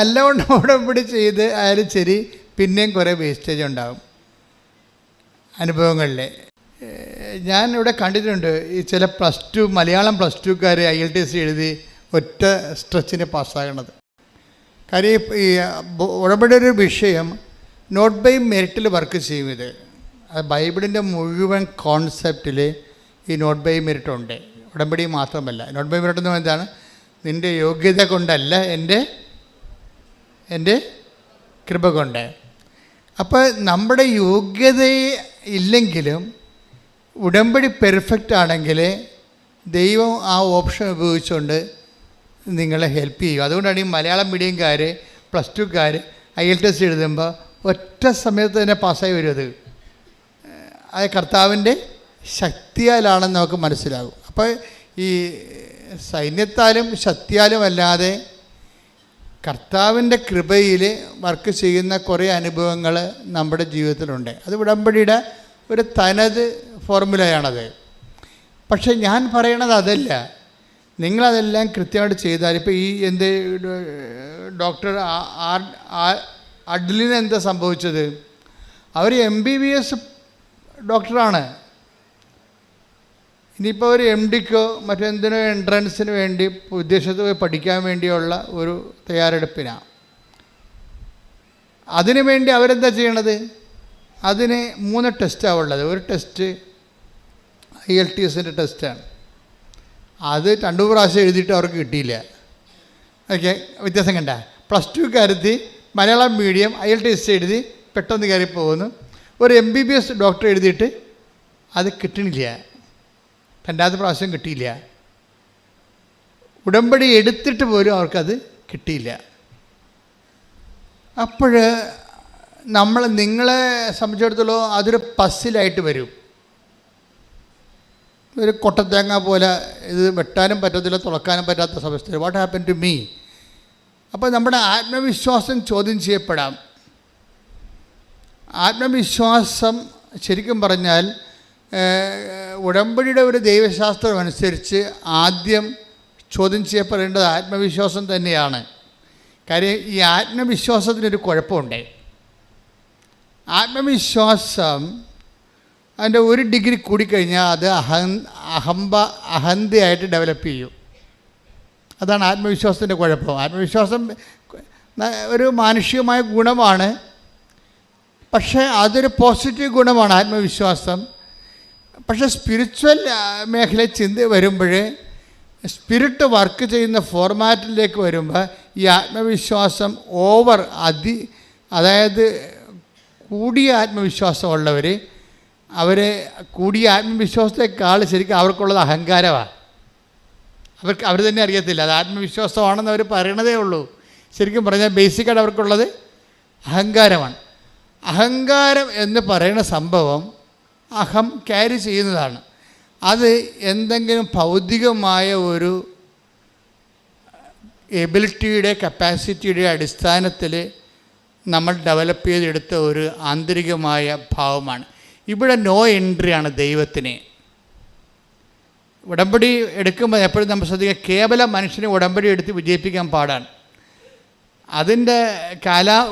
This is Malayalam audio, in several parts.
നല്ലവണ്ണം ഉടമ്പടി ചെയ്ത് ആയാലും ശരി, പിന്നെയും കുറേ വേസ്റ്റേജ് ഉണ്ടാകും അനുഭവങ്ങളിൽ. ഞാൻ ഇവിടെ കണ്ടിട്ടുണ്ട് ഈ ചില മലയാളം പ്ലസ് ടുക്കാർ IELTS എഴുതി ഒറ്റ സ്ട്രെച്ചിന് പാസ്സാകണത്. കാര്യം ഈ ഉടമ്പടി ഒരു വിഷയം നോട്ട് ബൈ മെറിറ്റിൽ വർക്ക് ചെയ്യും. ഇത് ബൈബിളിൻ്റെ മുഴുവൻ കോൺസെപ്റ്റിൽ ഈ നോട്ട് ബൈ മെറിറ്റ് ഉണ്ട്. ഉടമ്പടി മാത്രമല്ല. നോട്ട് ബൈ മെറിറ്റ് എന്ന് പറയുന്നത് എന്താണ്? നിൻ്റെ യോഗ്യത കൊണ്ടല്ല, എൻ്റെ കൃപ കൊണ്ട്. അപ്പോൾ നമ്മുടെ യോഗ്യത ഇല്ലെങ്കിലും ഉടമ്പടി പെർഫെക്റ്റ് ആണെങ്കിൽ ദൈവം ആ ഓപ്ഷൻ ഉപയോഗിച്ചുകൊണ്ട് നിങ്ങളെ ഹെൽപ്പ് ചെയ്യും. അതുകൊണ്ടാണ് ഈ മലയാളം മീഡിയംകാർ പ്ലസ് ടുക്കാർ IELTS എഴുതുമ്പോൾ ഒറ്റ സമയത്ത് തന്നെ പാസ്സായി വരും. അത് കർത്താവിൻ്റെ ശക്തിയാലാണെന്ന് നമുക്ക് മനസ്സിലാകും. അപ്പോൾ ഈ സൈന്യത്താലും ശക്തിയാലും അല്ലാതെ കർത്താവിൻ്റെ കൃപയിൽ വർക്ക് ചെയ്യുന്ന കുറേ അനുഭവങ്ങൾ നമ്മുടെ ജീവിതത്തിലുണ്ട്. അത് ഉടമ്പടിയുടെ ഒരു തനത് ഫോർമുലയാണത്. പക്ഷെ ഞാൻ പറയണത് അതല്ല. നിങ്ങളതെല്ലാം കൃത്യമായിട്ട് ചെയ്താൽ, ഇപ്പോൾ ഈ ഡോക്ടർ അഡ്ലിന് എന്താ സംഭവിച്ചത്? അവർ MBBS ഡോക്ടറാണ്. ഇനിയിപ്പോൾ ഒരു MDക്കോ മറ്റെന്തിനോ എൻട്രൻസിന് വേണ്ടി വിദേശത്ത് പോയി പഠിക്കാൻ വേണ്ടിയുള്ള ഒരു തയ്യാറെടുപ്പിനാണ്. അതിനു വേണ്ടി അവരെന്താ ചെയ്യണത്? അതിന് 3 ടെസ്റ്റാണ് ഉള്ളത്. ഒരു ടെസ്റ്റ് IELTSൻ്റെ ടെസ്റ്റാണ്. അത് 2 പ്രാവശ്യം എഴുതിയിട്ട് അവർക്ക് കിട്ടിയില്ല. ഓക്കെ, വ്യത്യാസം കണ്ട. പ്ലസ് 2 കരുതി മലയാളം മീഡിയം IELTS എഴുതി പെട്ടെന്ന് കയറി പോകുന്നു. ഒരു MBBS ഡോക്ടർ എഴുതിയിട്ട് അത് കിട്ടണില്ല, 2ാമത്തെ പ്രാവശ്യം കിട്ടിയില്ല. ഉടമ്പടി എടുത്തിട്ട് പോലും അവർക്കത് കിട്ടിയില്ല. അപ്പോൾ നിങ്ങളെ സംബന്ധിച്ചിടത്തോളം അതൊരു പസ്സിലായിട്ട് വരും. ഒരു കൊട്ടത്തേങ്ങ പോലെ ഇത് വെട്ടാനും പറ്റത്തില്ല, തുളക്കാനും പറ്റാത്ത അവസ്ഥ. What happen to me? അപ്പോൾ നമ്മുടെ ആത്മവിശ്വാസം ചോദ്യം ചെയ്യപ്പെടാം. ആത്മവിശ്വാസം ശരിക്കും പറഞ്ഞാൽ ഉടമ്പടിയുടെ ഒരു ദൈവശാസ്ത്രം അനുസരിച്ച് ആദ്യം ചോദ്യം ചെയ്യപ്പെടേണ്ടത് ആത്മവിശ്വാസം തന്നെയാണ്. കാര്യം ഈ ആത്മവിശ്വാസത്തിനൊരു കുഴപ്പമുണ്ട്. ആത്മവിശ്വാസം അതിൻ്റെ 1 ഡിഗ്രി കൂടിക്കഴിഞ്ഞാൽ അത് അഹന്തയായിട്ട് ഡെവലപ്പ് ചെയ്യും. അതാണ് ആത്മവിശ്വാസത്തിൻ്റെ കുഴപ്പം. ആത്മവിശ്വാസം ഒരു മാനുഷികമായ ഗുണമാണ്, പക്ഷേ അതൊരു പോസിറ്റീവ് ഗുണമാണ് ആത്മവിശ്വാസം. പക്ഷേ സ്പിരിച്വൽ മേഖലയിൽ ചിന്ത വരുമ്പോൾ, സ്പിരിറ്റ് വർക്ക് ചെയ്യുന്ന ഫോർമാറ്റിലേക്ക് വരുമ്പോൾ ഈ ആത്മവിശ്വാസം അതായത് കൂടിയ ആത്മവിശ്വാസമുള്ളവർ, കൂടിയ ആത്മവിശ്വാസത്തെക്കാൾ ശരിക്കും അവർക്കുള്ളത് അഹങ്കാരമാണ്. അവർ തന്നെ അറിയത്തില്ല അത് ആത്മവിശ്വാസമാണെന്ന് അവർ പറയണതേ ഉള്ളൂ. ശരിക്കും പറഞ്ഞാൽ ബേസിക്കായിട്ട് അവർക്കുള്ളത് അഹങ്കാരമാണ്. അഹങ്കാരം എന്ന് പറയുന്ന സംഭവം അഹം ക്യാരി ചെയ്യുന്നതാണ്. അത് എന്തെങ്കിലും ഭൗതികമായ ഒരു എബിലിറ്റിയുടെ കപ്പാസിറ്റിയുടെ അടിസ്ഥാനത്തിൽ നമ്മൾ ഡെവലപ്പ് ചെയ്തെടുത്ത ഒരു ആന്തരികമായ ഭാവമാണ്. ഇവിടെ നോ എൻട്രിയാണ് ദൈവത്തിന്. ഉടമ്പടി എടുക്കുമ്പോൾ എപ്പോഴും നമ്മൾ ശ്രദ്ധിക്കുക, കേവല മനുഷ്യനെ ഉടമ്പടി എടുത്ത് വിജയിപ്പിക്കാൻ പാടാണ്. അതിൻ്റെ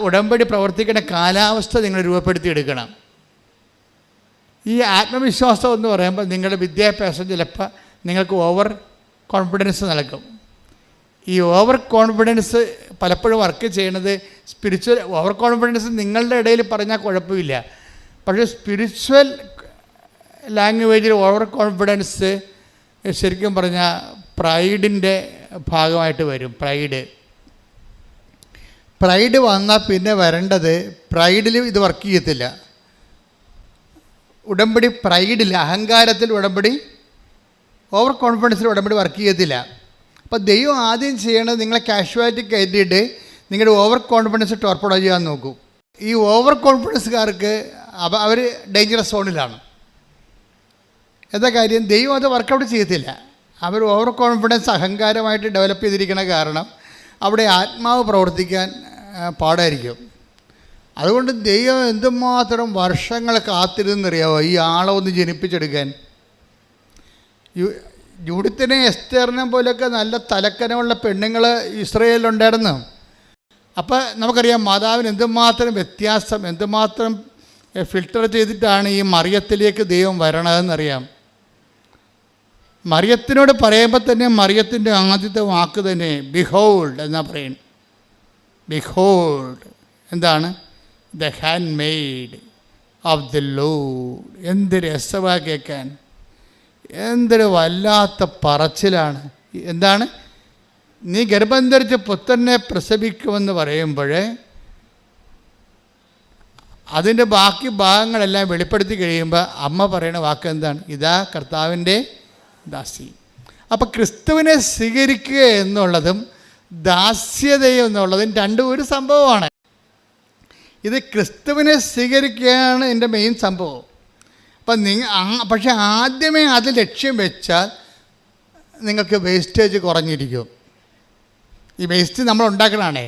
ഉടമ്പടി പ്രവർത്തിക്കുന്ന കാലാവസ്ഥ നിങ്ങൾ രൂപപ്പെടുത്തിയെടുക്കണം. ഈ ആത്മവിശ്വാസം എന്ന് പറയുമ്പോൾ നിങ്ങളുടെ വിദ്യാഭ്യാസം ചിലപ്പോൾ നിങ്ങൾക്ക് ഓവർ കോൺഫിഡൻസ് നൽകും. ഈ ഓവർ കോൺഫിഡൻസ് പലപ്പോഴും വർക്ക് ചെയ്യണത് ഓവർ കോൺഫിഡൻസ് നിങ്ങളുടെ ഇടയിൽ പറഞ്ഞാൽ കുഴപ്പമില്ല. പക്ഷേ സ്പിരിച്വൽ ലാംഗ്വേജിൽ ഓവർ കോൺഫിഡൻസ് ശരിക്കും പറഞ്ഞാൽ പ്രൈഡിൻ്റെ ഭാഗമായിട്ട് വരും. പ്രൈഡ് വന്നാൽ പിന്നെ വരേണ്ടത്, പ്രൈഡിൽ ഇത് വർക്ക് ചെയ്യത്തില്ല. ഉടമ്പടി പ്രൈഡിൽ, അഹങ്കാരത്തിൽ ഉടമ്പടി, ഓവർ കോൺഫിഡൻസിൽ ഉടമ്പടി വർക്ക് ചെയ്യത്തില്ല. അപ്പോൾ ദൈവം ആദ്യം ചെയ്യേണ്ടത് നിങ്ങളെ കാഷ്വാലിറ്റി കയറ്റിയിട്ട് നിങ്ങളുടെ ഓവർ കോൺഫിഡൻസ് ടോർപ്പഡോ ചെയ്യാൻ നോക്കൂ. ഈ ഓവർ കോൺഫിഡൻസുകാർക്ക് അവർ ഡേഞ്ചറസ് സോണിലാണ്. എന്താ കാര്യം? ദൈവം അത് വർക്കൗട്ട് ചെയ്യത്തില്ല. അവർ ഓവർ കോൺഫിഡൻസ് അഹങ്കാരമായിട്ട് ഡെവലപ്പ് ചെയ്തിരിക്കുന്ന കാരണം അവിടെ ആത്മാവ് പ്രവർത്തിക്കാൻ പാടായിരിക്കും. അതുകൊണ്ട് ദൈവം എന്തുമാത്രം വർഷങ്ങൾ കാത്തിരുന്നറിയാവോ ഈ ആളെ ഒന്ന് ജനിപ്പിച്ചെടുക്കാൻ. ജൂഡിത്തിനെ എസ്തേറിനെ പോലെയൊക്കെ നല്ല തലക്കനമുള്ള പെണ്ണുങ്ങൾ ഇസ്രയേലിലുണ്ടായിരുന്നു. അപ്പോൾ നമുക്കറിയാം മാതാവിന് എന്തുമാത്രം വ്യത്യാസം, എന്തുമാത്രം ഫിൽട്ടർ ചെയ്തിട്ടാണ് ഈ മറിയത്തിലേക്ക് ദൈവം വരണതെന്നറിയാം. മറിയത്തിനോട് പറയുമ്പോൾ തന്നെ മറിയത്തിൻ്റെ ആദ്യത്തെ വാക്ക് തന്നെ ബിഹോൾഡ് എന്നാ പറയുന്നത്. ബിഹോൾഡ് എന്താണ്? The hand made of the Lord. എന്ത് രസമാണ് കേൾക്കാൻ, എന്തൊരു വല്ലാത്ത പറച്ചിലാണ്. എന്താണ്? നീ ഗർഭം ധരിച്ച് പുത്രനെ പ്രസവിക്കുമെന്ന് പറയുമ്പോൾ അതിൻ്റെ ബാക്കി ഭാഗങ്ങളെല്ലാം വെളിപ്പെടുത്തി കഴിയുമ്പോൾ അമ്മ പറയുന്ന വാക്ക് എന്താണ്? ഇതാ കർത്താവിൻ്റെ ദാസി. അപ്പം ക്രിസ്തുവിനെ സ്വീകരിക്കുക എന്നുള്ളതും ദാസ്യതയും എന്നുള്ളതും രണ്ടും ഒരു സംഭവമാണ്. ഇത് ക്രിസ്തുവിനെ സ്വീകരിക്കുകയാണ് എൻ്റെ മെയിൻ സംഭവം. അപ്പം പക്ഷെ ആദ്യമേ അത് ലക്ഷ്യം വെച്ചാൽ നിങ്ങൾക്ക് വേസ്റ്റേജ് കുറഞ്ഞിരിക്കും. ഈ വേസ്റ്റ് നമ്മൾ ഉണ്ടാക്കണാണേ.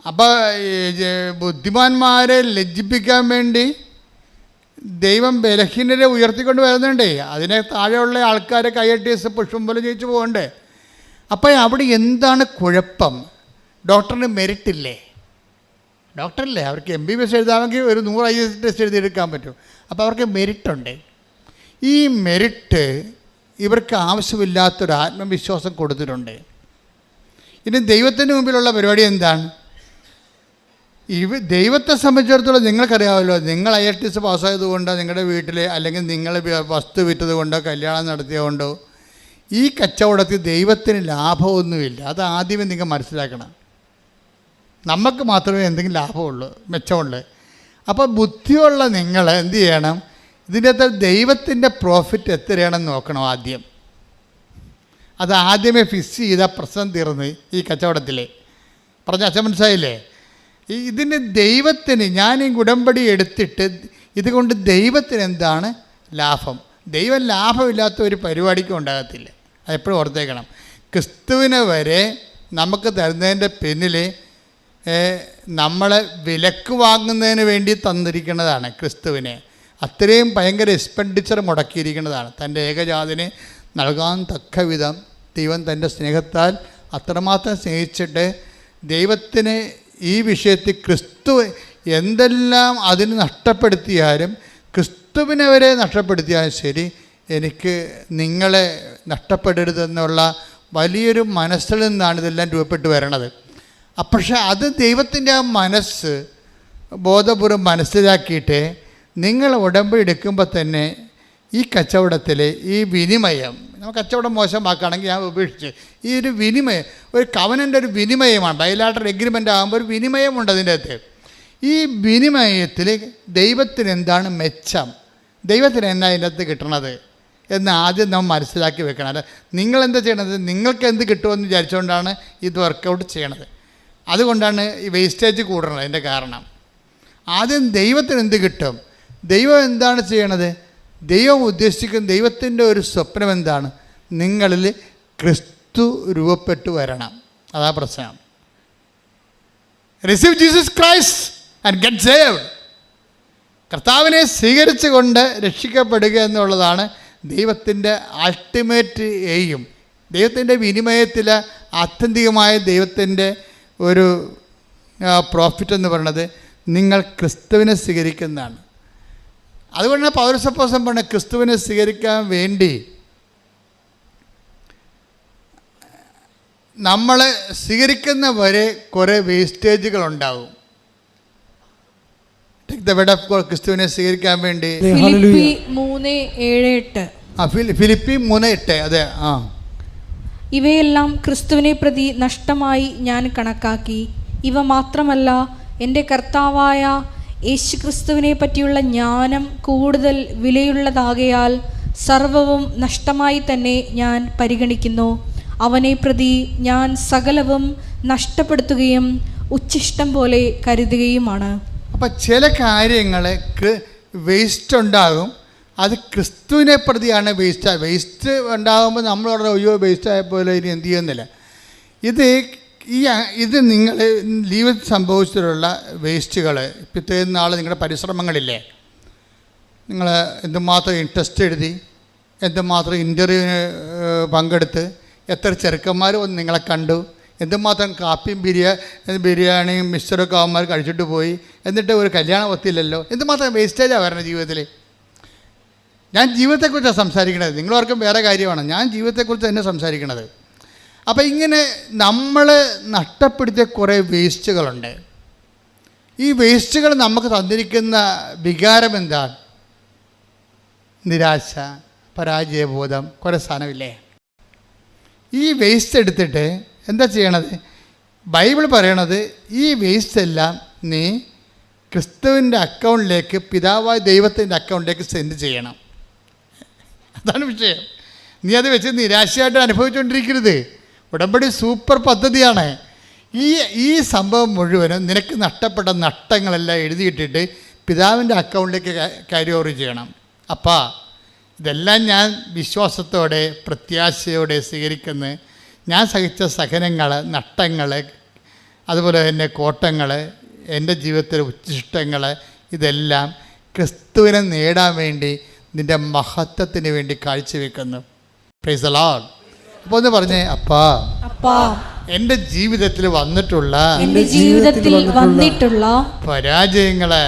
അപ്പോൾ ബുദ്ധിമാന്മാരെ ലജ്ജിപ്പിക്കാൻ വേണ്ടി ദൈവം ബലഹീനരെ ഉയർത്തിക്കൊണ്ട് വരുന്നുണ്ടേ. അതിനെ താഴെയുള്ള ആൾക്കാരെ കൈയട്ടി പുഷ്പം പോലെ ജയിച്ചു പോകണ്ടേ. അപ്പോൾ അവിടെ എന്താണ് കുഴപ്പം? ഡോക്ടറിന് മെറിറ്റില്ലേ? ഡോക്ടറല്ലേ, അവർക്ക് MBBS എഴുതാമെങ്കിൽ ഒരു 100 IAS ടെസ്റ്റ് എഴുതിയെടുക്കാൻ പറ്റും. അപ്പോൾ അവർക്ക് മെറിറ്റുണ്ട്. ഈ മെറിറ്റ് ഇവർക്ക് ആവശ്യമില്ലാത്തൊരു ആത്മവിശ്വാസം കൊടുത്തിട്ടുണ്ട്. ഇനി ദൈവത്തിന് മുമ്പിലുള്ള പരിപാടി എന്താണ്? ദൈവത്തെ സംബന്ധിച്ചിടത്തോളം നിങ്ങൾക്കറിയാമല്ലോ, നിങ്ങൾ IELTS പാസ്സായതുകൊണ്ടോ നിങ്ങളുടെ വീട്ടിൽ അല്ലെങ്കിൽ നിങ്ങൾ വസ്തു വിറ്റത് കൊണ്ടോ കല്യാണം നടത്തിയതുകൊണ്ടോ ഈ കച്ചവടത്തിൽ ദൈവത്തിന് ലാഭമൊന്നുമില്ല. അത് ആദ്യമേ നിങ്ങൾ മനസ്സിലാക്കണം. നമുക്ക് മാത്രമേ എന്തെങ്കിലും ലാഭമുള്ളൂ, മെച്ചമുള്ളൂ. അപ്പോൾ ബുദ്ധിയുള്ള നിങ്ങൾ എന്ത് ചെയ്യണം? ഇതിൻ്റെ അകത്ത് ദൈവത്തിൻ്റെ പ്രോഫിറ്റ് എത്രയാണെന്ന് നോക്കണം ആദ്യം. അത് ആദ്യമേ ഫിക്സ് ചെയ്താൽ പ്രശ്നം തീർന്ന് ഈ കച്ചവടത്തിൽ. പറഞ്ഞ അച്ഛൻ മനസ്സിലായില്ലേ? ഇതിന് ദൈവത്തിന് ഞാൻ ഈ ഉടമ്പടി എടുത്തിട്ട് ഇതുകൊണ്ട് ദൈവത്തിന് എന്താണ് ലാഭം? ദൈവം ലാഭമില്ലാത്ത ഒരു പരിപാടിക്കും ഉണ്ടാകത്തില്ല. അതെപ്പോഴും ഓർത്തേക്കണം. ക്രിസ്തുവിനെ വരെ നമുക്ക് തരുന്നതിൻ്റെ പിന്നിൽ നമ്മളെ വിലക്ക് വാങ്ങുന്നതിന് വേണ്ടി തന്നിരിക്കുന്നതാണ്. ക്രിസ്തുവിനെ അത്രയും ഭയങ്കര എക്സ്പെൻഡിച്ചർ മുടക്കിയിരിക്കുന്നതാണ്. തൻ്റെ ഏകജാതിനെ നൽകാൻ തക്ക വിധം ദൈവം തൻ്റെ സ്നേഹത്താൽ അത്രമാത്രം സ്നേഹിച്ചിട്ട് ദൈവത്തിന് ഈ വിഷയത്തിൽ ക്രിസ്തു എന്തെല്ലാം അതിന് നഷ്ടപ്പെടുത്തിയാലും, ക്രിസ്തുവിനെ വരെ നഷ്ടപ്പെടുത്തിയാലും ശരി, എനിക്ക് നിങ്ങളെ നഷ്ടപ്പെടരുതെന്നുള്ള വലിയൊരു മനസ്സിൽ നിന്നാണ് ഇതെല്ലാം രൂപപ്പെട്ട് വരണത്. പക്ഷേ അത് ദൈവത്തിൻ്റെ ആ മനസ്സ് ബോധപൂർവ്വം മനസ്സിലാക്കിയിട്ട് നിങ്ങൾ ഉടമ്പടി എടുക്കുമ്പോൾ തന്നെ ഈ കച്ചവടത്തിൽ ഈ വിനിമയം, നമുക്ക് കച്ചവടം മോശമാക്കുകയാണെങ്കിൽ ഞാൻ ഉപേക്ഷിച്ച് ഈ ഒരു വിനിമയം, ഒരു കവനൻ്റെ ഒരു വിനിമയമാണ്. ബൈലാറ്ററൽ എഗ്രിമെൻ്റ് ആകുമ്പോൾ ഒരു വിനിമയമുണ്ട് അതിൻ്റെ അകത്ത്. ഈ വിനിമയത്തിൽ ദൈവത്തിന് എന്താണ് മെച്ചം, ദൈവത്തിന് എന്നാ അതിൻ്റെ അകത്ത് കിട്ടണത് എന്ന് ആദ്യം നമ്മൾ മനസ്സിലാക്കി വെക്കണം. അല്ല നിങ്ങളെന്താ ചെയ്യണത്? നിങ്ങൾക്ക് എന്ത് കിട്ടുമെന്ന് വിചാരിച്ചുകൊണ്ടാണ് ഇത് വർക്കൗട്ട് ചെയ്യണത്. അതുകൊണ്ടാണ് ഈ വേസ്റ്റേജ് കൂടുന്നത്. അതിൻ്റെ കാരണം ആദ്യം ദൈവത്തിന് എന്ത് കിട്ടും, ദൈവം എന്താണ് ചെയ്യണത്, ദൈവം ഉദ്ദേശിക്കുന്ന ദൈവത്തിൻ്റെ ഒരു സ്വപ്നം എന്താണ്? നിങ്ങളിൽ ക്രിസ്തു രൂപപ്പെട്ടു വരണം. അതാ പ്രശ്നം. Receive Jesus Christ and get saved. കർത്താവിനെ സ്വീകരിച്ചുകൊണ്ട് രക്ഷിക്കപ്പെടുക എന്നുള്ളതാണ് ദൈവത്തിൻ്റെ അൾട്ടിമേറ്റ് എയിം. ദൈവത്തിൻ്റെ വിനിമയത്തിൽ ആത്യന്തികമായ ദൈവത്തിൻ്റെ ഒരു പ്രോഫിറ്റ് എന്ന് പറയുന്നത് നിങ്ങൾ ക്രിസ്തുവിനെ സ്വീകരിക്കുന്നതാണ്. അതുകൊണ്ടാണ് പൗരസപ്പോസം പറഞ്ഞ ക്രിസ്തുവിനെ സ്വീകരിക്കാൻ വേണ്ടി നമ്മൾ സ്വീകരിക്കുന്നവരെ കുറേ വേസ്റ്റേജുകളുണ്ടാവും. ക്രിസ്തുവിനെ സ്വീകരിക്കാൻ വേണ്ടി ഫിലിപ്പി 3:8 അതെ. ഇവയെല്ലാം ക്രിസ്തുവിനെ പ്രതി നഷ്ടമായി ഞാൻ കണക്കാക്കി. ഇവ മാത്രമല്ല, എൻ്റെ കർത്താവായ യേശുക്രിസ്തുവിനെ പറ്റിയുള്ള ജ്ഞാനം കൂടുതൽ വിലയുള്ളതാകയാൽ സർവവും നഷ്ടമായി തന്നെ ഞാൻ പരിഗണിക്കുന്നു. അവനെ പ്രതി ഞാൻ സകലവും നഷ്ടപ്പെടുത്തുകയും ഉച്ഛിഷ്ടം പോലെ കരുതുകയുമാണ്. അപ്പം ചില കാര്യങ്ങൾ വേസ്റ്റ് ഉണ്ടാകും, അത് ക്രിസ്തുവിനെ പ്രതിയാണ് വേസ്റ്റ് ഉണ്ടാകുമ്പോൾ നമ്മൾ പറഞ്ഞ അയ്യോ വേസ്റ്റ് ആയപ്പോലെ ഇനി എന്ത് ചെയ്യുന്നില്ല. ഇത് നിങ്ങൾ ജീവിതത്തിൽ സംഭവിച്ചിട്ടുള്ള വേസ്റ്റുകൾ, ഇത്രയും നാൾ നിങ്ങളുടെ പരിശ്രമങ്ങളില്ലേ, നിങ്ങൾ എന്തുമാത്രം ഇൻട്രസ്റ്റ് എഴുതി, എന്തുമാത്രം ഇൻ്റർവ്യൂവിന് പങ്കെടുത്ത്, എത്ര ചെറുക്കന്മാർ വന്ന് നിങ്ങളെ കണ്ടു, എന്തുമാത്രം കാപ്പിയും ബിരിയാണിയും മിക്സറൊക്കെ അവന്മാർ കഴിച്ചിട്ട് പോയി, എന്നിട്ട് ഒരു കല്യാണം ഒത്തില്ലല്ലോ. എന്തുമാത്രം വേസ്റ്റേജാണ് വരണത് ജീവിതത്തിൽ. ഞാൻ ജീവിതത്തെക്കുറിച്ചാണ് സംസാരിക്കണത്, നിങ്ങളോർക്കും വേറെ കാര്യമാണ്. ഞാൻ ജീവിതത്തെക്കുറിച്ച് തന്നെ സംസാരിക്കണത്. അപ്പോൾ ഇങ്ങനെ നമ്മൾ നഷ്ടപ്പെടുത്തിയ കുറേ വേസ്റ്റുകളുണ്ട്. ഈ വേസ്റ്റുകൾ നമുക്ക് തന്നിരിക്കുന്ന വികാരം എന്താണ്? നിരാശ, പരാജയബോധം, കുറേ സാധനമില്ലേ? ഈ വേസ്റ്റ് എടുത്തിട്ട് എന്താ ചെയ്യണത്? ബൈബിൾ പറയണത് ഈ വേസ്റ്റ് എല്ലാം നീ ക്രിസ്തുവിൻ്റെ അക്കൗണ്ടിലേക്ക്, പിതാവായ ദൈവത്തിൻ്റെ അക്കൗണ്ടിലേക്ക് സെൻഡ് ചെയ്യണം. അതാണ് വിഷയം. നീ അത് വെച്ച് നിരാശയായിട്ട് അനുഭവിച്ചുകൊണ്ടിരിക്കരുത്. ഉടമ്പടി സൂപ്പർ പദ്ധതിയാണ്. ഈ സംഭവം മുഴുവനും നിനക്ക് നഷ്ടപ്പെട്ട നഷ്ടങ്ങളെല്ലാം എഴുതിയിട്ടിട്ട് പിതാവിൻ്റെ അക്കൗണ്ടിലേക്ക് ക്യാരി ഓവർ ചെയ്യണം. അപ്പാ, ഇതെല്ലാം ഞാൻ വിശ്വാസത്തോടെ പ്രത്യാശയോടെ സ്വീകരിക്കുന്നു. ഞാൻ സഹിച്ച സഹനങ്ങൾ, നഷ്ടങ്ങൾ, അതുപോലെ തന്നെ കോട്ടങ്ങൾ, എൻ്റെ ജീവിതത്തിലെ ഉച്ഛിഷ്ടങ്ങൾ, ഇതെല്ലാം ക്രിസ്തുവിനെ നേടാൻ വേണ്ടി നിൻ്റെ മഹത്വത്തിന് വേണ്ടി കാഴ്ചവെക്കുന്നു. Praise the Lord. അപ്പോൾ ഒന്ന് പറഞ്ഞേ, അപ്പാ എൻ്റെ ജീവിതത്തിൽ വന്നിട്ടുള്ള പരാജയങ്ങള്,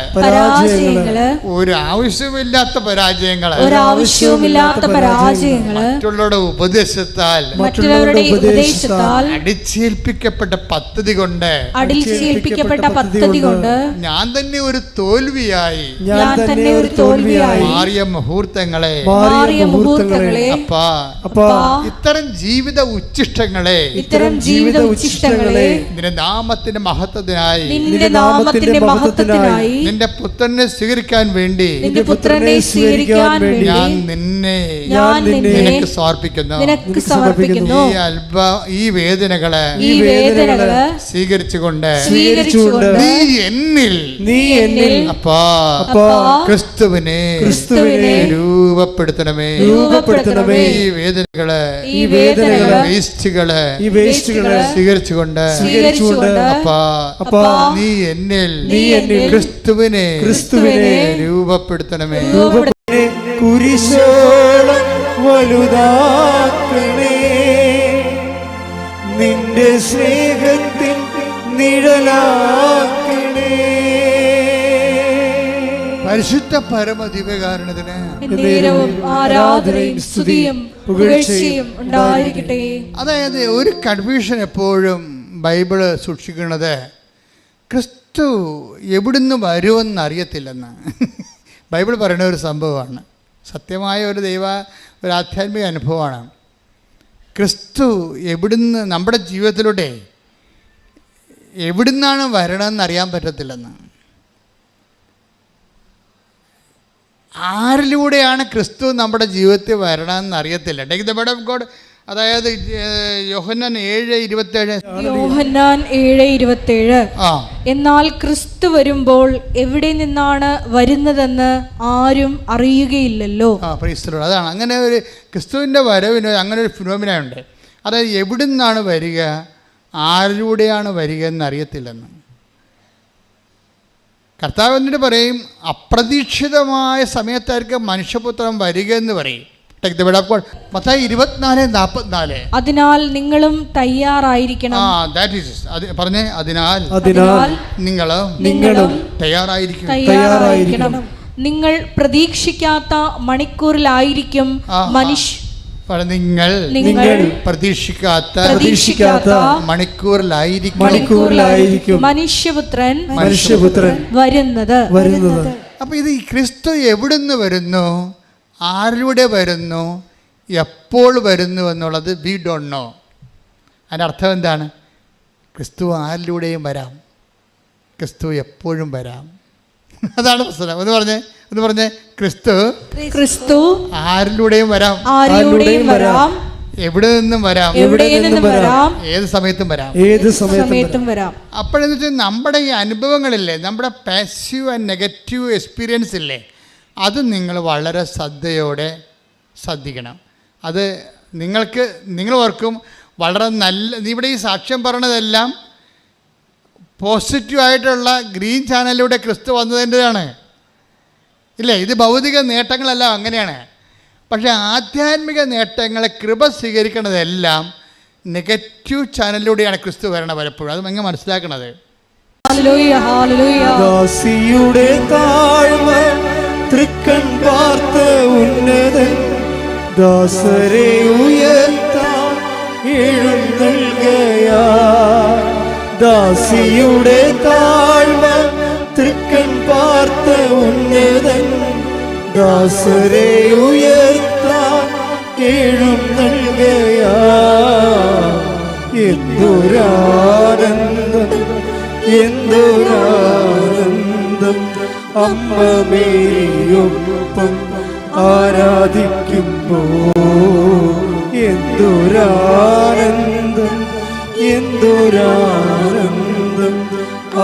ഒരു ആവശ്യമില്ലാത്ത പരാജയങ്ങള്, മറ്റുള്ളവരുടെ ഉപദേശത്താൽ അടിച്ചേൽപ്പിക്കപ്പെട്ട പദ്ധതി കൊണ്ട് ഞാൻ തന്നെ ഒരു തോൽവിയായി മാറിയ മുഹൂർത്തങ്ങളെ, അപ്പാ, ഇത്തരം ജീവിത ഉച്ഛിഷ്ടങ്ങളെ നിന്റെ നാമത്തിന്റെ മഹത്വത്തിനായി നിന്റെ പുത്രനെ സ്വീകരിക്കാൻ വേണ്ടി ഞാൻ നിന്നെ നിനക്ക് സമർപ്പിക്കുന്നു. ഈ വേദനകളെ സ്വീകരിച്ചുകൊണ്ട് നീ എന്നിൽ അപ്പാ ക്രിസ്തുവിനെ രൂപപ്പെടുത്തണമേ. ഈ വേദനകളെ വേസ്റ്റുകളെ സ്വീകരിച്ചുകൊണ്ട് അപ്പാ നീ എന്നിൽ ക്രിസ്തുവിനെ രൂപപ്പെടുത്തണമേ. കുരിശോളം വലുതാക്കണേ, നിന്റെ സ്നേഹത്തിൽ നിഴലാക്കണേ. പരിശുദ്ധ പരമദിവ്യകാരുണ്യത്തിന് ആരാധനയും സ്തുതിയും പുകഴ്ചയും ഉണ്ടായിരിക്കട്ടെ. അതായത് ഒരു കൺഫ്യൂഷൻ എപ്പോഴും ബൈബിള് സൂക്ഷിക്കുന്നത് ക്രിസ്തു എവിടുന്ന് വരുമെന്ന് അറിയത്തില്ലെന്ന്. ബൈബിൾ പറയുന്ന ഒരു സംഭവമാണ്, സത്യമായ ഒരു ആധ്യാത്മിക അനുഭവമാണ്. ക്രിസ്തു എവിടുന്ന് നമ്മുടെ ജീവിതത്തിലൂടെ എവിടുന്നാണ് വരണമെന്ന് അറിയാൻ പറ്റത്തില്ലെന്ന്. ആരിലൂടെയാണ് ക്രിസ്തു നമ്മുടെ ജീവിതത്തിൽ വരണമെന്ന് അറിയത്തില്ല. Take the word of God. അതായത് യോഹന്നാൻ 7:27 എന്നാൽ ക്രിസ്തു വരുമ്പോൾ എവിടെ നിന്നാണ് വരുന്നതെന്ന് ആരും അറിയുകയില്ലല്ലോ. അതാണ് അങ്ങനെ ഒരു ക്രിസ്തുവിൻ്റെ വരവിന് അങ്ങനെ ഒരു ഫിനോമിനുണ്ട്. അതായത് എവിടെ നിന്നാണ് വരിക, ആരിലൂടെയാണ് വരിക എന്നറിയത്തില്ലെന്ന്. കർത്താവ് എന്നിട്ട് പറയും, അപ്രതീക്ഷിതമായ സമയത്തായിരിക്കും മനുഷ്യപുത്രൻ വരിക എന്ന് പറയും. മത്തായി 24:44. അതിനാൽ നിങ്ങളും തയ്യാറായിരിക്കണം. പറഞ്ഞേ, അതിനാൽ നിങ്ങളും തയ്യാറായിരിക്കണം. നിങ്ങൾ പ്രതീക്ഷിക്കാത്ത മണിക്കൂറിലായിരിക്കും നിങ്ങൾ പ്രതീക്ഷിക്കാത്ത മണിക്കൂറിലായിരിക്കും മനുഷ്യപുത്രൻ വരുന്നത്. അപ്പൊ ഇത് ക്രിസ്തു എവിടുന്ന് വരുന്നു, ആരിലൂടെ വരുന്നു, എപ്പോൾ വരുന്നു എന്നുള്ളത് വി ഡോണ്ട് നോ. അതിൻ്റെ അർത്ഥം എന്താണ്? ക്രിസ്തു ആരിലൂടെയും വരാം, ക്രിസ്തു എപ്പോഴും വരാം. അതാണ് പ്രശ്നം. ഒന്ന് പറഞ്ഞേ ക്രിസ്തു ആരിലൂടെയും വരാം, എവിടെ നിന്നും വരാം, ഏത് സമയത്തും വരാം. അപ്പോഴെന്ന് വെച്ചാൽ നമ്മുടെ ഈ അനുഭവങ്ങളില്ലേ, നമ്മുടെ പാസീവ് ആൻഡ് നെഗറ്റീവ് എക്സ്പീരിയൻസ് ഇല്ലേ, അത് നിങ്ങൾ വളരെ ശ്രദ്ധിക്കണം. അത് നിങ്ങൾ ഓർക്കും വളരെ നല്ല. ഇവിടെ ഈ സാക്ഷ്യം പറഞ്ഞതെല്ലാം പോസിറ്റീവായിട്ടുള്ള ഗ്രീൻ ചാനലിലൂടെ ക്രിസ്തു വന്നതിൻ്റെതാണ് ഇല്ലേ. ഇത് ഭൗതിക നേട്ടങ്ങളെല്ലാം അങ്ങനെയാണ്. പക്ഷേ ആധ്യാത്മിക നേട്ടങ്ങളെ കൃപ സ്വീകരിക്കുന്നതെല്ലാം നെഗറ്റീവ് ചാനലിലൂടെയാണ് ക്രിസ്തു വരണത് പലപ്പോഴും. അത് എങ്ങനെ മനസ്സിലാക്കണത്? Hallelujah, hallelujah. ദാസിയുടെ താഴ്മ തൃക്കൺ പാർത്ത ഉന്നതൻ ദാസരെ ഉയർത്താൻ എഴുന്നള്ളുകയാ. ദാസിയുടെ താഴ്മ തൃക്കൺ പാർത്ത ഉന്നതൻ ദാസരെ ഉയർത്താൻ എഴുന്നള്ളുകയാ. എന്തൊരാനന്ദം, എന്തൊരാനന്ദം, അമ്മ മേരിയൊപ്പം ആരാധിക്കുമ്പോ. എന്തൊരാനന്ദം, എന്തൊരാനന്ദം,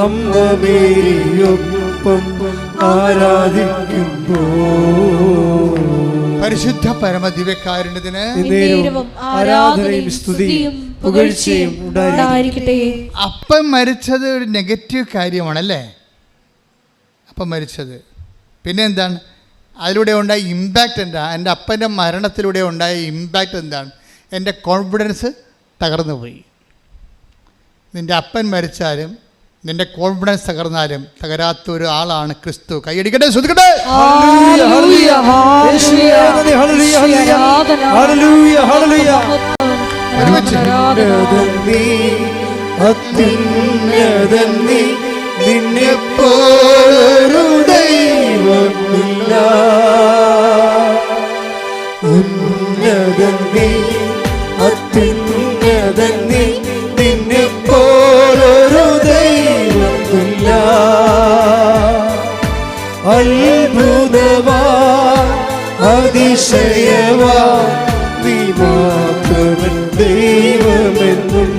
അമ്മ മേരിയൊപ്പം ആരാധിക്കുമ്പോ. പരിശുദ്ധ പരമദിവ്യകാരുണ്യത്തിന് എന്നേരവും ആരാധനയും സ്തുതിയും പുകഴ്ചയും ഉണ്ടായിരിക്കട്ടെ. അപ്പം മരിച്ചത് ഒരു നെഗറ്റീവ് കാര്യമാണല്ലേ? അപ്പം മരിച്ചത് പിന്നെ എന്താണ്? അതിലൂടെ ഉണ്ടായ ഇമ്പാക്റ്റ് എന്താ? എൻ്റെ അപ്പൻ്റെ മരണത്തിലൂടെ ഉണ്ടായ ഇമ്പാക്റ്റ് എന്താണ്? എൻ്റെ കോൺഫിഡൻസ് തകർന്നു പോയി. നിൻ്റെ അപ്പൻ മരിച്ചാലും നിൻ്റെ കോൺഫിഡൻസ് തകർന്നാലും തകരാത്ത ഒരു ആളാണ് ക്രിസ്തു. കൈയടിക്കട്ടെ, ശ്രദ്ധിക്കട്ടെ. നിന്നെപ്പോലൊരു ദൈവമില്ല. ഉന്നതൻ നീ, അത്യുന്നതൻ നീ, നിന്നെപ്പോലൊരു ദൈവമില്ല. അത്ഭുതവാ, അതിശയവാ, നീ മാത്രമൻ ദൈവമെന്നും.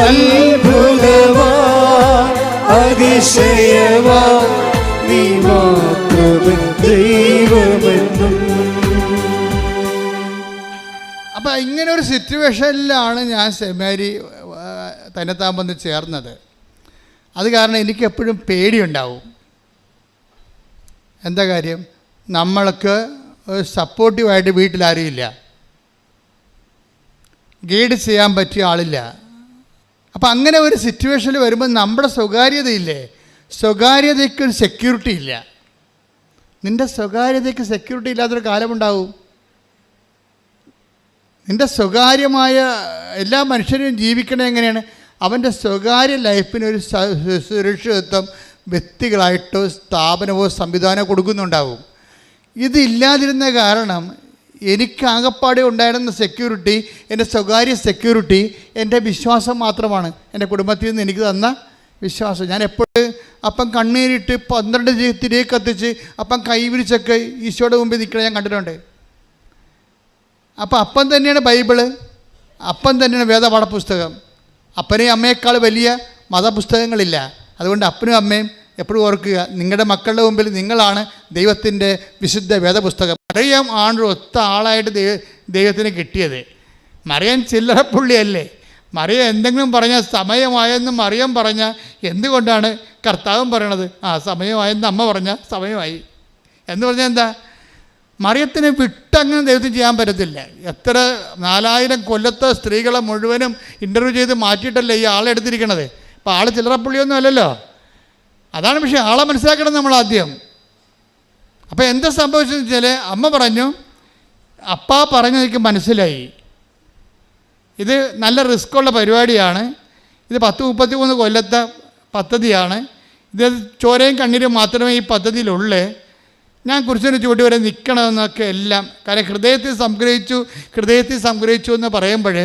അത്ഭുതവാ, അതിശയവാ, നീ മാത്രമൻ ദൈവമെന്നും. അപ്പം ഇങ്ങനെ ഒരു സിറ്റുവേഷനിലാണ് ഞാൻ സെമിനാരി തന്നെത്താൻ വന്ന് ചേർന്നത്. അത് കാരണം എനിക്ക് എപ്പോഴും പേടിയുണ്ടാവും. എന്താ കാര്യം? നമ്മൾക്ക് ഒരു സപ്പോർട്ടീവായിട്ട് വീട്ടിലാരുമില്ല, ഗൈഡ് ചെയ്യാൻ പറ്റിയ ആളില്ല. അപ്പം അങ്ങനെ ഒരു സിറ്റുവേഷനിൽ വരുമ്പോൾ നമ്മുടെ സ്വകാര്യതയില്ലേ, സ്വകാര്യതയ്ക്കൊരു സെക്യൂരിറ്റി ഇല്ല. നിൻ്റെ സ്വകാര്യതയ്ക്ക് സെക്യൂരിറ്റി ഇല്ലാത്തൊരു കാലമുണ്ടാവും. നിൻ്റെ സ്വകാര്യമായ എല്ലാ മനുഷ്യരും ജീവിക്കണത് എങ്ങനെയാണ്? അവൻ്റെ സ്വകാര്യ ലൈഫിനൊരു സുരക്ഷിതത്വം വ്യക്തികളായിട്ടോ സ്ഥാപനമോ സംവിധാനമോ കൊടുക്കുന്നുണ്ടാവും. ഇതില്ലാതിരുന്ന കാരണം എനിക്കാകപ്പാടെ ഉണ്ടായിരുന്ന സെക്യൂരിറ്റി, എൻ്റെ സ്വകാര്യ സെക്യൂരിറ്റി എൻ്റെ വിശ്വാസം മാത്രമാണ്. എൻ്റെ കുടുംബത്തിൽ നിന്ന് എനിക്ക് തന്ന വിശ്വാസം. ഞാൻ എപ്പോഴും അപ്പം കണ്ണീരിട്ട് 12 തിരികെ കത്തിച്ച് അപ്പം കൈവിരിച്ചൊക്കെ ഈശോയുടെ മുമ്പിൽ നിൽക്കണ ഞാൻ കണ്ടിട്ടുണ്ട്. അപ്പം അപ്പം തന്നെയാണ് ബൈബിള്, അപ്പം തന്നെയാണ് വേദപാഠപുസ്തകം. അപ്പനെയും അമ്മയേക്കാൾ വലിയ മതപുസ്തകങ്ങളില്ല. അതുകൊണ്ട് അപ്പനും അമ്മയും എപ്പോഴും ഓർക്കുക, നിങ്ങളുടെ മക്കളുടെ മുമ്പിൽ നിങ്ങളാണ് ദൈവത്തിൻ്റെ വിശുദ്ധ വേദപുസ്തകം. മറിയം ആണ് ഒത്ത ആളായിട്ട് ദൈവത്തിന് കിട്ടിയത്. മറിയം ചില്ലറപ്പുള്ളിയല്ലേ? മറിയം എന്തെങ്കിലും പറഞ്ഞാൽ സമയമായെന്ന് മറിയം പറഞ്ഞാൽ എന്തുകൊണ്ടാണ് കർത്താവും പറയണത്? സമയമായെന്ന് അമ്മ പറഞ്ഞാൽ സമയമായി എന്ന് പറഞ്ഞാൽ എന്താ? മറിയത്തിനെ വിട്ടങ്ങനെ ദൈവത്തിന് ചെയ്യാൻ പറ്റത്തില്ല. എത്ര 4000 കൊല്ലത്തെ സ്ത്രീകളെ മുഴുവനും ഇൻ്റർവ്യൂ ചെയ്ത് മാറ്റിയിട്ടല്ലേ ഈ ആളെടുത്തിരിക്കണത്. അപ്പോൾ ആൾ ചില്ലറപ്പുള്ളിയൊന്നും അല്ലല്ലോ. അതാണ് പക്ഷേ ആളെ മനസ്സിലാക്കണം നമ്മൾ ആദ്യം. അപ്പോൾ എന്താ സംഭവിച്ചതെന്ന് വെച്ചാൽ അമ്മ പറഞ്ഞു, അപ്പാ പറഞ്ഞതെനിക്ക് മനസ്സിലായി, ഇത് നല്ല റിസ്ക്കുള്ള പരിപാടിയാണ്, ഇത് 10-33 കൊല്ലത്തെ പദ്ധതിയാണ്, ഇത് ചോരയും കണ്ണീരും മാത്രമേ ഈ പദ്ധതിയിലുള്ളേ, ഞാൻ കുരിശിന് ചൂണ്ടി വരെ നിൽക്കണമെന്നൊക്കെ എല്ലാം. കാരണം ഹൃദയത്തിൽ സംഗ്രഹിച്ചു എന്ന് പറയുമ്പോഴേ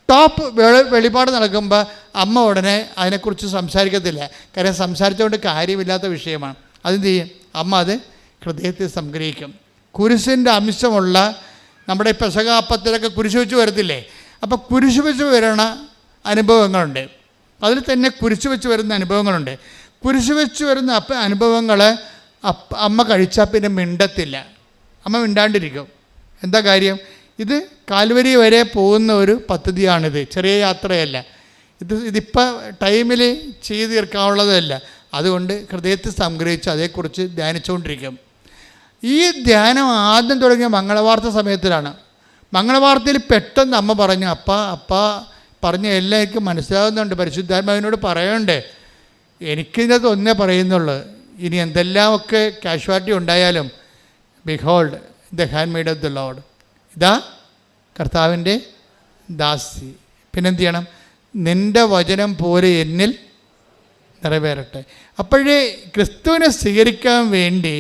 ടോപ്പ് വെളിപാട് നടക്കുമ്പോൾ അമ്മ ഉടനെ അതിനെക്കുറിച്ച് സംസാരിക്കത്തില്ല. കാര്യം സംസാരിച്ചുകൊണ്ട് കാര്യമില്ലാത്ത വിഷയമാണ്. അതെന്ത് ചെയ്യും? അമ്മ അത് ഹൃദയത്തിൽ സംഗ്രഹിക്കും. കുരിശിൻ്റെ അംശമുള്ള നമ്മുടെ പെസഹാപ്പത്തിലൊക്കെ കുരിശ് വെച്ച് വരത്തില്ലേ? അപ്പോൾ കുരിശ് വെച്ച് വരണ അനുഭവങ്ങളുണ്ട്. അതിൽ തന്നെ കുരിശ് വെച്ച് വരുന്ന അനുഭവങ്ങളുണ്ട്. കുരിശ് വെച്ച് വരുന്ന അനുഭവങ്ങൾ അമ്മ കഴിച്ചാൽ പിന്നെ മിണ്ടത്തില്ല, അമ്മ മിണ്ടാണ്ടിരിക്കും. എന്താ കാര്യം? ഇത് കാൽവരി വരെ പോകുന്ന ഒരു പദ്ധതിയാണിത്, ചെറിയ യാത്രയല്ല. ഇതിപ്പോൾ ടൈമിൽ ചെയ്ത് തീർക്കാനുള്ളതല്ല. അതുകൊണ്ട് ഹൃദയത്തിൽ സംഗ്രഹിച്ച് അതേക്കുറിച്ച് ധ്യാനിച്ചുകൊണ്ടിരിക്കും. ഈ ധ്യാനം ആദ്യം തുടങ്ങിയ മംഗളവാർത്ത സമയത്തിലാണ്. മംഗളവാർത്തയിൽ പെട്ടെന്ന് അമ്മ പറഞ്ഞു, അപ്പ പറഞ്ഞ എല്ലാം എനിക്ക് മനസ്സിലാകുന്നുണ്ട്, പരിശുദ്ധാത്മാവിനോട് പറയണ്ടേ, എനിക്കിതിനകത്ത് ഒന്നേ പറയുന്നുള്ളൂ, ഇനി എന്തെല്ലാമൊക്കെ കാഷ്വാലിറ്റി ഉണ്ടായാലും behold the hand made of the Lord, ഇതാ കർത്താവിൻ്റെ ദാസി. പിന്നെന്ത് ചെയ്യണം? നിൻ്റെ വചനം പോലെ എന്നിൽ നിറവേറട്ടെ. അപ്പോഴേ ക്രിസ്തുവിനെ സ്വീകരിക്കാൻ വേണ്ടി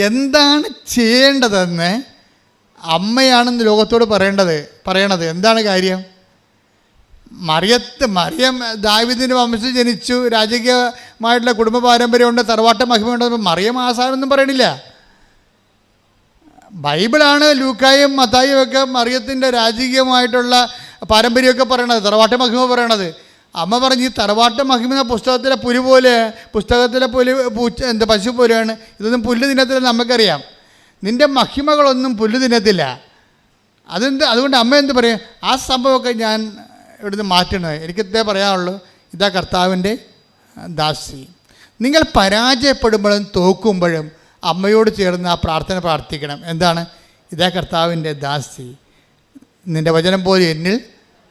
എന്താണ് ചെയ്യേണ്ടതെന്ന് അമ്മയാണെന്ന് ലോകത്തോട് പറയണത് എന്താണ് കാര്യം? മറിയം ദാവീദിൻ്റെ വംശത്തിൽ ജനിച്ചു, രാജകീയമായിട്ടുള്ള കുടുംബ പാരമ്പര്യമുണ്ട്, തറവാട്ട മഹിമയുണ്ട്. മറിയം ആസാനൊന്നും പറയണില്ല. ബൈബിളാണ് ലൂക്കായും മത്തായും ഒക്കെ മറിയത്തിൻ്റെ രാജകീയമായിട്ടുള്ള പാരമ്പര്യമൊക്കെ പറയണത്, തറവാട്ട മഹിമ പറയണത്. അമ്മ പറഞ്ഞ് ഈ തറവാട്ട മഹിമ പുസ്തകത്തിലെ പുലി പോലെ, പുസ്തകത്തിലെ പശു പോലെയാണ്, ഇതൊന്നും പുല്ല് തിന്നത്തില്ല. നമുക്കറിയാം നിൻ്റെ മഹിമകളൊന്നും പുല്ല് തിന്നത്തില്ല. അതുകൊണ്ട് അമ്മ എന്ത് പറയും? ആ സംഭവമൊക്കെ ഞാൻ ഇവിടുന്ന് മാറ്റണത്. എനിക്കിതേ പറയാനുള്ളൂ, ഇതാ കർത്താവിൻ്റെ ദാസി. നിങ്ങൾ പരാജയപ്പെടുമ്പോഴും തോക്കുമ്പോഴും അമ്മയോട് ചേർന്ന് ആ പ്രാർത്ഥന പ്രാർത്ഥിക്കണം. എന്താണ്? ഇതാ കർത്താവിൻ്റെ ദാസി, നിൻ്റെ വചനം പോലെ എന്നിൽ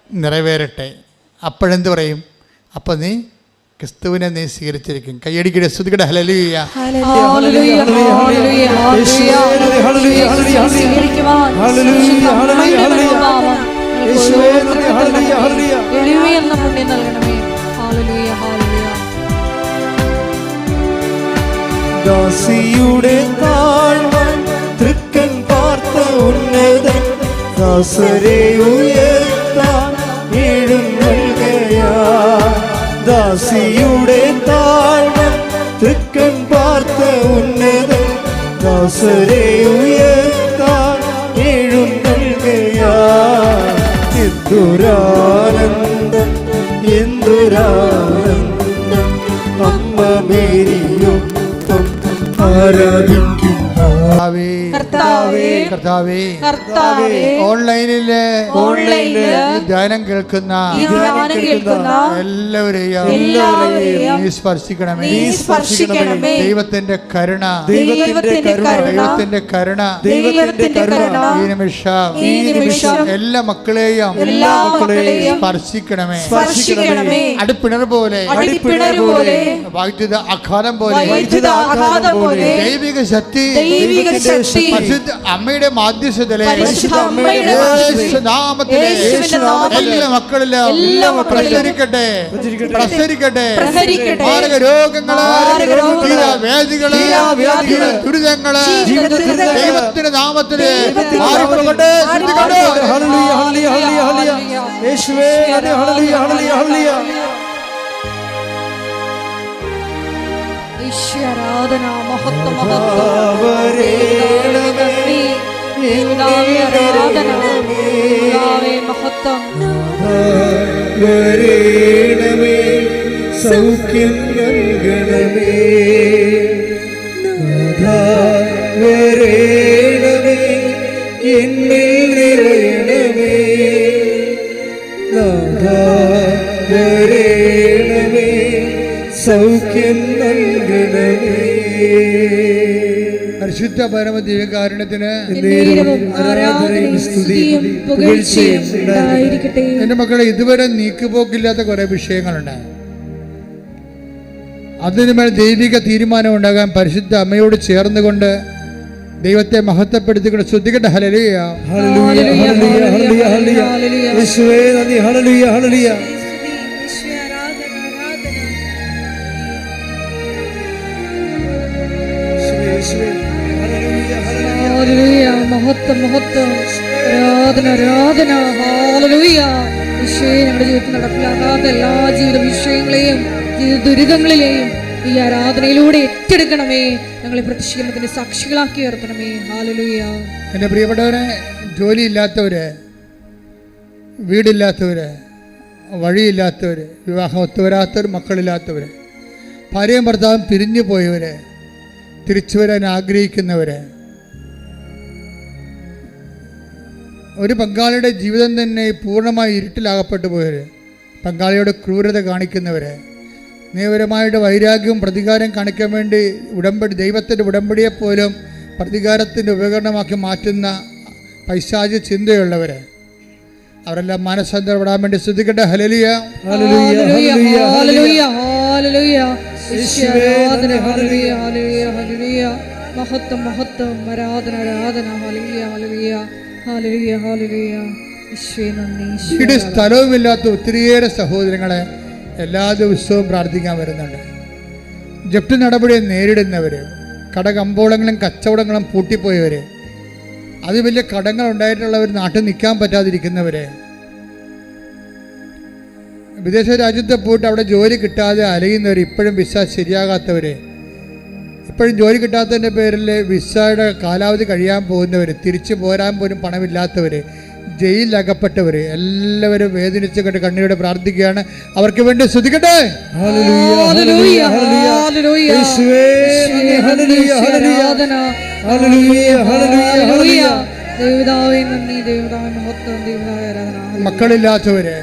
നിറവേറട്ടെ. അപ്പോഴെന്ത് പറയും? അപ്പം നീ ക്രിസ്തുവിനെ നീ സ്വീകരിച്ചിരിക്കും. കയ്യടിക്കട്ടെ, സ്തുതിക്കട്ടെ, ഹല്ലേലൂയ. ദാസിയുടെ താഴ്വ തൃക്കൻ പാർത്ത ഉന്നതൻ ദാസരെ ഉയർത്താൻ എഴുന്നേൽക്കയാ. ദാസിയുടെ താഴ്വ തൃക്കൻ പാർത്ത ഉന്നതൻ ദാസരെ ഉയർത്താൻ എഴുന്നേൽക്കയാ. എന്തൊരാനന്ദം, എന്തൊരാനന്ദം, അമ്മ മേരിയൊപ്പം ആരാധിക്കുന്നു. ഓൺലൈനില് ധ്യാനം കേൾക്കുന്ന എല്ലാവരെയും നീ സ്പർശിക്കണമേ. ദൈവത്തിന്റെ കരുണ, ദൈവത്തിന്റെ കരുണ ഈ നിമിഷം എല്ലാ മക്കളെയും സ്പർശിക്കണമേ. അടിപ്പിണർ പോലെ, വൈദ്യുത ആഘാതം പോലെ ദൈവിക ശക്തി അമ്മയുടെ മാധ്യസ്ഥതയിലെ നാമത്തിലെ എല്ലാ മക്കളിലും പ്രസരിക്കട്ടെ. മാരക രോഗങ്ങള്, വ്യാധികള്, ദുരിതങ്ങള് ദൈവത്തിന്റെ നാമത്തില് മാറിപ്പോകട്ടെ. ആരാധന, മഹത്വം, ആരാധന, മഹത്വം. വരേണമേ, സൗഖ്യം നൽകണമേ. വരേണമേ, എന്നിൽ നിറയണമേ. വരേണമേ, സൗഖ്യം നൽകണമേ. പരിശുദ്ധ പരമ ദിവ്യകാരുണ്യത്തിന് ആരാധനയും സ്തുതിയും പുകഴ്ചയും ഉണ്ടായിരിക്കട്ടെ. എൻ്റെ മക്കളെ, ഇതുവരെ നീക്കുപോക്കില്ലാത്ത കുറേ വിഷയങ്ങളുണ്ട്. അതിനുമേൽ ദൈവിക തീരുമാനം ഉണ്ടാകാൻ പരിശുദ്ധ അമ്മയോട് ചേർന്നുകൊണ്ട് ദൈവത്തെ മഹത്വപ്പെടുത്തിക്കൊണ്ട് ശ്രദ്ധിക്കട്ടെ. ഹല്ലേലൂയ, ഹല്ലേലൂയ, ഹല്ലേലൂയ, ഹല്ലേലൂയ. യേശുവേ നന്ദി. ഹല്ലേലൂയ, ഹല്ലേലൂയ. മഹത്വം, മഹത്വം, ആരാധന, ആരാധന. ഹല്ലേലൂയ. ഈശോയെ, ഞങ്ങളുടെ ജീവിതത്തിൽ നടപ്പിലാകാത്ത എല്ലാ ജീവിത വിഷയങ്ങളെയും ജീവിത ദുരിതങ്ങളിലെയും ഈ ആരാധനയിലൂടെ ഏറ്റെടുക്കണമേ. ഞങ്ങളെ പ്രത്യക്ഷീകരണത്തിന്റെ സാക്ഷികളാക്കി ഉയർത്തണമേ. ഹല്ലേലൂയ. എൻ്റെ പ്രിയപ്പെട്ടവരെ, ജോലിയില്ലാത്തവര്, വീടില്ലാത്തവര്, വഴിയില്ലാത്തവര്, വിവാഹം ഒത്തുവരാത്തവർ, മക്കളില്ലാത്തവർ, ഭാര്യയും ഭർത്താവും പിരിഞ്ഞു പോയവര്, തിരിച്ചു വരാൻ ആഗ്രഹിക്കുന്നവര്, ഒരു പങ്കാളിയുടെ ജീവിതം തന്നെ പൂർണ്ണമായി ഇരുട്ടിലാകപ്പെട്ടു പോയവർ, പങ്കാളിയോട് ക്രൂരത കാണിക്കുന്നവർ, നിയമപരമായിട്ട് വൈരാഗ്യവും പ്രതികാരം കാണിക്കാൻ വേണ്ടി ദൈവത്തിൻ്റെ ഉടമ്പടിയെപ്പോലും പ്രതികാരത്തിൻ്റെ ഉപകരണമാക്കി മാറ്റുന്ന പൈശാചിക ചിന്തയുള്ളവർ, അവരെല്ലാം മനസ്സന്തരപ്പെടാൻ വേണ്ടി ശ്രദ്ധിക്കട്ടെ. ഹല്ലേലൂയ, ഹല്ലേലൂയ, ഹല്ലേലൂയ, ഹല്ലേലൂയ, ഹല്ലേലൂയ. യേശുവേ ആരാധന, ഹല്ലേലൂയ, ഹല്ലേലൂയ, ഹല്ലേലൂയ. മഹത്വം, മഹത്വം, ആരാധന, ആരാധന. ഹല്ലേലൂയ, ഹല്ലേലൂയ, ഹല്ലേലൂയ, ഹല്ലേലൂയ. യേശുവേ നന്ദി. വീട് സ്ഥലവുമില്ലാത്ത ഒത്തിരിയേറെ സഹോദരങ്ങളെ എല്ലാ ദിവസവും പ്രാർത്ഥിക്കാൻ വരുന്നുണ്ട്. ജപ്തി നടപടിയെ നേരിടുന്നവർ, കടകമ്പോളങ്ങളും കച്ചവടങ്ങളും പൂട്ടിപ്പോയവർ, അത് വലിയ കടങ്ങൾ ഉണ്ടായിട്ടുള്ളവർ, നാട്ടിൽ നിൽക്കാൻ പറ്റാതിരിക്കുന്നവർ, വിദേശ രാജ്യത്ത് പോയിട്ട് അവിടെ ജോലി കിട്ടാതെ അലയുന്നവർ, ഇപ്പോഴും വിസ ശരിയാകാത്തവർ, ഇപ്പോഴും ജോലി കിട്ടാത്തതിൻ്റെ പേരിൽ വിസയുടെ കാലാവധി കഴിയാൻ പോകുന്നവർ, തിരിച്ചു പോരാൻ പോലും പണമില്ലാത്തവർ, ജയിലിലകപ്പെട്ടവർ, എല്ലാവരും വേദനിച്ച് കണ്ട് കണ്ണീരോടെ പ്രാർത്ഥിക്കുകയാണ്. അവർക്ക് വേണ്ടി ശ്രദ്ധിക്കട്ടെ. ഹല്ലേലൂയ, ഹല്ലേലൂയ, ഹല്ലേലൂയ. യേശുവേ നന്ദി, ഹല്ലേലൂയ, ഹല്ലേലൂയ, ഹല്ലേലൂയ, ഹല്ലേലൂയ. ദൈവതാവേ നന്ദി, ദൈവതാവേ മഹത്വം, ദൈവതാവേ ആരാധന. മക്കളില്ലാത്തവര്,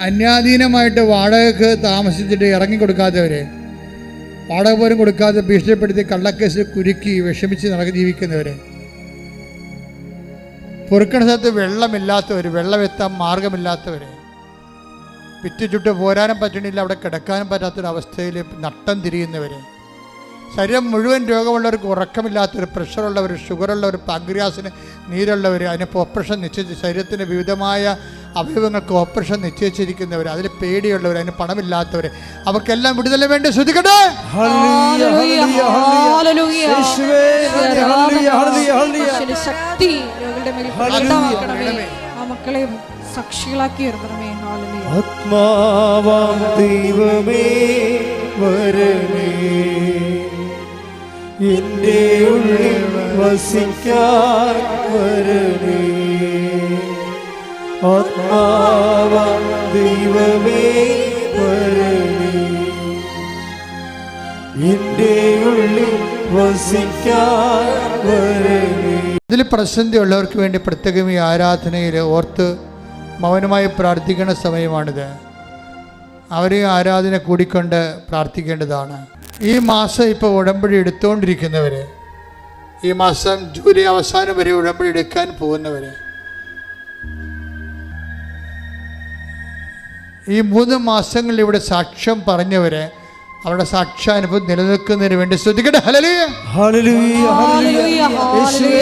അന്യാധീനമായിട്ട് വാടകയ്ക്ക് താമസിച്ചിട്ട് ഇറങ്ങിക്കൊടുക്കാത്തവര്, വാടക പോലും കൊടുക്കാതെ ഭീഷണിപ്പെടുത്തി കള്ളക്കേസിൽ കുരുക്കി വിഷമിച്ച് ജീവിക്കുന്നവര്, പൊറുക്കണ സ്ഥലത്ത് വെള്ളമില്ലാത്തവർ, വെള്ളമെത്താൻ മാർഗമില്ലാത്തവർ, വിറ്റുചുട്ട് പോരാനും പറ്റണില്ല, അവിടെ കിടക്കാനും പറ്റാത്തൊരവസ്ഥയിൽ നട്ടം തിരിയുന്നവർ, ശരീരം മുഴുവൻ രോഗമുള്ളവർക്ക്, ഉറക്കമില്ലാത്തവർ, പ്രഷറുള്ളവർ, ഷുഗറുള്ളവർ, പാങ്ക്രിയാസിന് നീരുള്ളവർ, അതിനിപ്പോൾ ഓപ്പറേഷൻ നിശ്ചയിച്ച് ശരീരത്തിൻ്റെ വിവിധമായ അവയവങ്ങൾക്ക് ഓപ്പറേഷൻ നിശ്ചയിച്ചിരിക്കുന്നവർ, അതിൽ പേടിയുള്ളവർ, അതിന് പണമില്ലാത്തവർ, അവർക്കെല്ലാം വിടുതല വേണ്ടി ശ്രദ്ധിക്കട്ടെ. ശക്തി മക്കളെ സാക്ഷികളാക്കി ഉയർത്തണമേ. ആത്മാവാം ദൈവമേ വരണേ, എന്റെ ഉള്ളിൽ വസിക്കാൻ വരണേ. ആത്മാവാം ദൈവമേ വരണേ, എന്റെ ഉള്ളിൽ വസിക്കാൻ വരണേ. ഇതിൽ പ്രതിസന്ധിയുള്ളവർക്ക് വേണ്ടി പ്രത്യേകം ഈ ആരാധനയിൽ ഓർത്ത് മൗനമായി പ്രാർത്ഥിക്കുന്ന സമയമാണിത്. അവരെ ആരാധന കൂടിക്കൊണ്ട് പ്രാർത്ഥിക്കേണ്ടതാണ്. ഈ മാസം ഇപ്പോൾ ഉടമ്പടി എടുത്തുകൊണ്ടിരിക്കുന്നവർ, ഈ മാസം ജൂലൈ അവസാനം വരെ ഉടമ്പടി എടുക്കാൻ പോകുന്നവർ, ഈ 3 മാസങ്ങളിൽ ഇവിടെ സാക്ഷ്യം പറഞ്ഞവർ, അവരുടെ സാക്ഷ്യാനുഭവം നിലനിൽക്കുന്നതിന് വേണ്ടി ശ്രദ്ധിക്കട്ടെ. ഹല്ലേലൂയ, ഹല്ലേലൂയ, ഹല്ലേലൂയ, യേശുവേ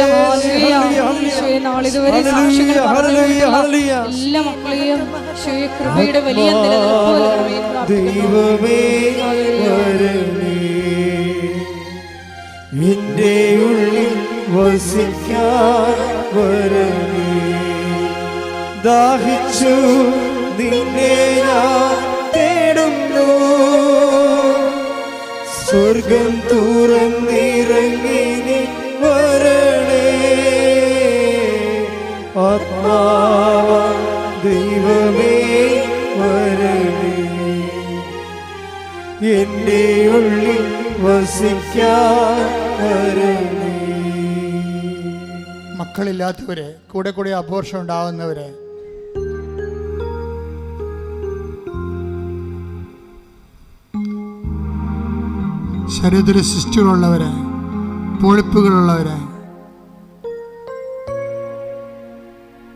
യേശുവേ നാളിതുവരെ സാക്ഷ്യങ്ങൾ പറഞ്ഞ എല്ലാ മക്കളെയും യേശുവേ കൃപയുടെ വലിയ നിലനിൽപ്പ് ദൈവമേ വരണേ, എന്റെ ഉള്ളിൽ വസിക്കാൻ വരണേ. ദാഹിച്ചു നിന്നെ ഞാൻ തേടുന്നു, സ്വർഗം തുറന്നിറങ്ങി നീ വരണേ. ആത്മാവാം ദൈവമേ വരണേ, എന്റെ ഉള്ളിൽ വസിക്കാൻ വരണേ. മക്കളില്ലാത്തവര്, കൂടെ കൂടെ അബോർഷൻ ഉണ്ടാവുന്നവര്, ശരീരത്തിൽ സിസ്റ്റുകളുള്ളവര്, പൊളിപ്പുകളുള്ളവര്,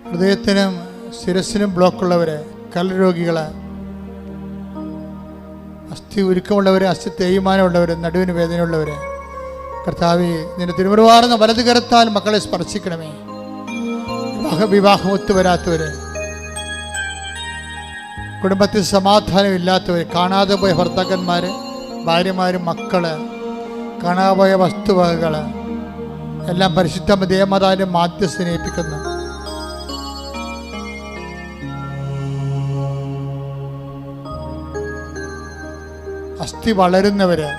ഹൃദയത്തിനും ശിരസിനും ബ്ലോക്കുള്ളവര്, കരൾ അസ്ഥി ഉരുക്കമുള്ളവർ, അസ്ഥി തേയ്മാനമുള്ളവർ, നടുവിന് വേദനയുള്ളവർ, കർത്താവേ നിന്റെ തിരുമുറിവാർന്ന വലത് കരത്താൽ മക്കളെ സ്പർശിക്കണമേ. വിവാഹം ഒത്തുവരാത്തവർ, കുടുംബത്തിൽ സമാധാനം ഇല്ലാത്തവർ, കാണാതെ പോയ ഭർത്താക്കന്മാർ, ഭാര്യമാരും, മക്കള്, കാണാതെ പോയ വസ്തുവകകൾ എല്ലാം പരിശുദ്ധ ദേവമാതാവിന്റെ മാധ്യസ്ഥനെ ഏൽപ്പിക്കുന്നു. അസ്ഥി വളരുന്നവര്,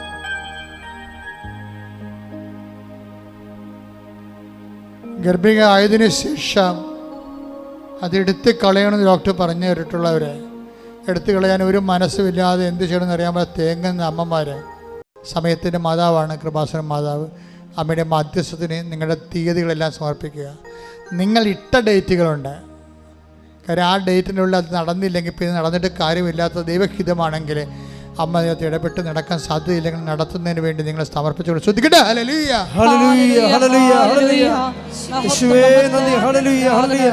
ഗർഭിക ആയതിനു ശേഷം അത് എടുത്ത് കളയണമെന്ന് ഡോക്ടർ പറഞ്ഞു തന്നിട്ടുള്ളവര്, എടുത്തു കളയാൻ ഒരു മനസ്സുമില്ലാതെ എന്ത് ചെയ്യണമെന്ന് അറിയാൻ തേങ്ങുന്ന അമ്മമാർ, സമയത്തിൻ്റെ മാതാവാണ് കൃപാസന മാതാവ്. അമ്മയുടെ മധ്യസ്ഥത്തിന് നിങ്ങളുടെ തീയതികളെല്ലാം സമർപ്പിക്കുക. നിങ്ങൾ ഇട്ട ഡേറ്റുകളുണ്ട്, കാര്യം ആ ഡേറ്റിനുള്ളിൽ അത് നടന്നില്ലെങ്കിൽ പിന്നെ നടന്നിട്ട് കാര്യമില്ലാത്ത ദൈവഹിതമാണെങ്കിൽ അമ്മ അതിനകത്ത് ഇടപെട്ട് നടക്കാൻ സാധ്യതയില്ലെങ്കിൽ നടത്തുന്നതിന് വേണ്ടി നിങ്ങൾ സമർപ്പിച്ചുകൊണ്ട് ശ്രദ്ധിക്കട്ടെ. ഹല്ലേലൂയ ഹല്ലേലൂയ ഹല്ലേലൂയ ഹല്ലേലൂയ യേശുവേ നന്ദി. ഹല്ലേലൂയ ഹല്ലേലൂയ